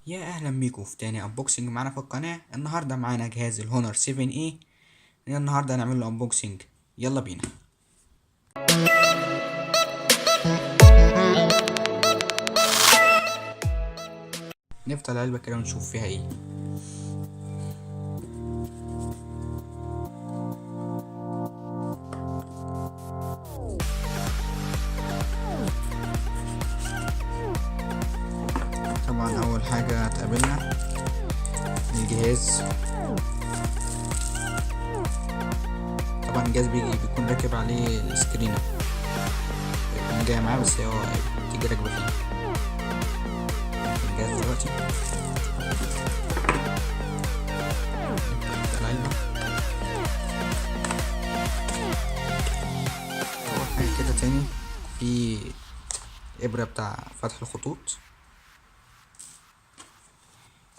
يا اهلا بيكم في تاني انبوكسنج معانا في القناة. النهاردة معانا جهاز الهونر 7A. النهاردة هنعمل له انبوكسنج. يلا بينا. نفتح العلبة كده ونشوف فيها ايه. طبعا اول حاجة هتقابلنا الجهاز. طبعا الجهاز بيكون راكب عليه السكرينة، بيكون جاي معاه بس هو بتيجي راكبة فيه الجهاز دلوقتي. نفتح العلبة. أول حاجة كده تاني في إبرة بتاع فتح الخطوط،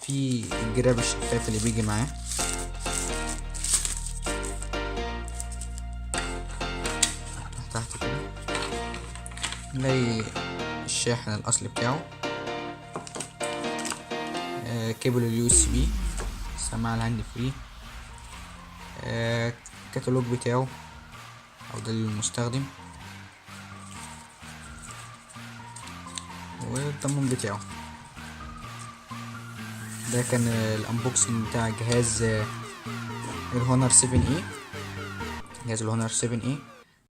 في الجراب الشفاف اللي بيجي معاه، تحت كده نلاقي الشاحن الأصلي بتاعه، كيبل اليو اس بي، السماعة الهاند فري، الكتالوج بتاعه أو دليل المستخدم، والضمان بتاعه. ده كان الانبوكسنج بتاع جهاز الهونر 7A، جهاز الهونر 7A.